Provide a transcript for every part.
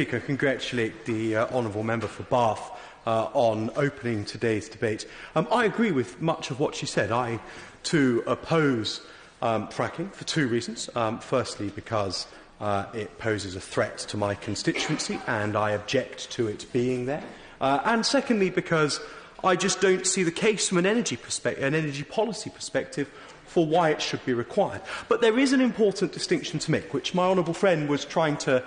Speaker, congratulate the honourable member for Bath on opening today's debate. I agree with much of what she said. I, too, oppose fracking for two reasons. Firstly, because it poses a threat to my constituency and I object to it being there. And secondly, because I just don't see the case from an energy policy perspective for why it should be required. But there is an important distinction to make, which my honourable friend was trying to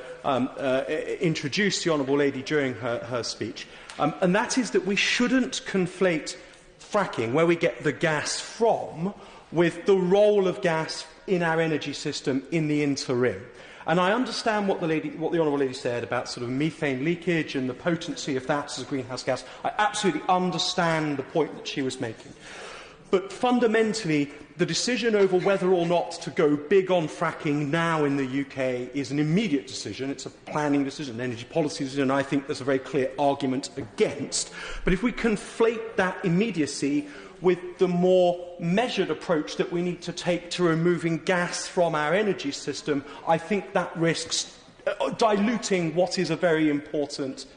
introduce the honourable lady during her speech, and that is that we shouldn't conflate fracking, where we get the gas from, with the role of gas in our energy system in the interim. And I understand what the honourable lady said about sort of methane leakage and the potency of that as a greenhouse gas. I absolutely understand the point that she was making. But fundamentally, the decision over whether or not to go big on fracking now in the UK is an immediate decision. It's a planning decision, an energy policy decision, and I think there's a very clear argument against. But if we conflate that immediacy with the more measured approach that we need to take to removing gas from our energy system, I think that risks diluting what is a very important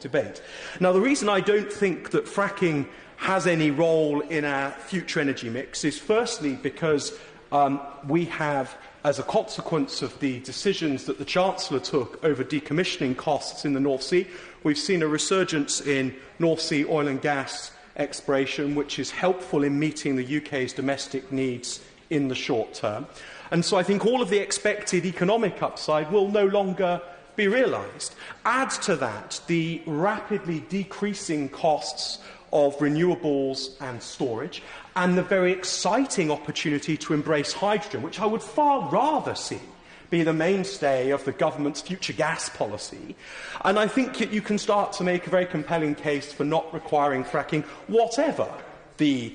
debate. Now, the reason I don't think that fracking has any role in our future energy mix is firstly because we have, as a consequence of the decisions that the Chancellor took over decommissioning costs in the North Sea, we've seen a resurgence in North Sea oil and gas exploration, which is helpful in meeting the UK's domestic needs in the short term. And so I think all of the expected economic upside will no longer be realised. Add to that the rapidly decreasing costs of renewables and storage, and the very exciting opportunity to embrace hydrogen, which I would far rather see be the mainstay of the government's future gas policy. And I think that you can start to make a very compelling case for not requiring fracking, whatever the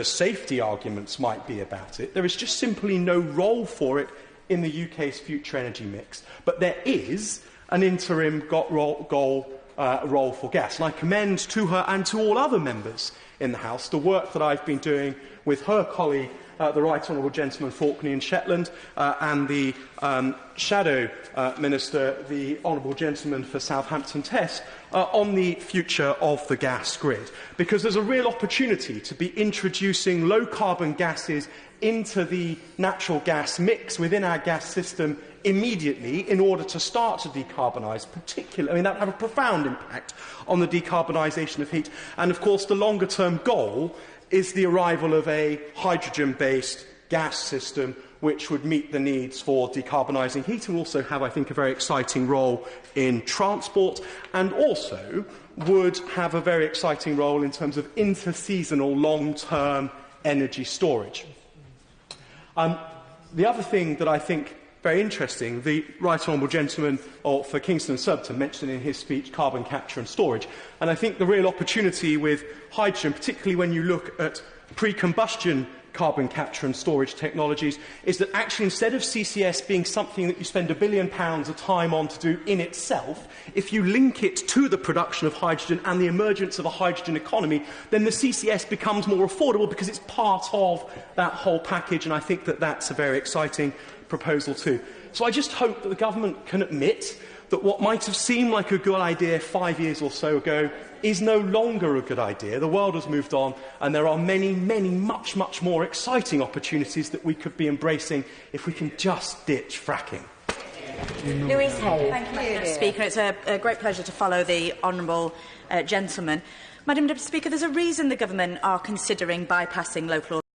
safety arguments might be about it. There is just simply no role for it in the UK's future energy mix. But there is an interim role for gas. And I commend to her and to all other members in the House the work that I've been doing with her colleague, the Right Honourable Gentleman for Orkney and Shetland, and the Shadow Minister, the Honourable Gentleman for Southampton Test, on the future of the gas grid. Because there's a real opportunity to be introducing low-carbon gases into the natural gas mix within our gas system immediately in order to start to decarbonise, that would have a profound impact on the decarbonisation of heat. And, of course, the longer-term goal is the arrival of a hydrogen-based gas system which would meet the needs for decarbonising heat and also have, I think, a very exciting role in transport, and also would have a very exciting role in terms of interseasonal long-term energy storage. The other thing that I think very interesting, the Right Honourable Gentleman for Kingston and Surbiton mentioned in his speech carbon capture and storage. And I think the real opportunity with hydrogen, particularly when you look at pre-combustion carbon capture and storage technologies, is that actually instead of CCS being something that you spend £1 billion a time on to do in itself, if you link it to the production of hydrogen and the emergence of a hydrogen economy, then the CCS becomes more affordable because it's part of that whole package, and I think that that's a very exciting proposal too. So I just hope that the government can admit that what might have seemed like a good idea 5 years or so ago is no longer a good idea. The world has moved on, and there are many, much more exciting opportunities that we could be embracing if we can just ditch fracking. Louise Hay. Thank you, Madam Speaker. It's a great pleasure to follow the honourable gentleman. Madam Deputy Speaker, there's a reason the government are considering bypassing local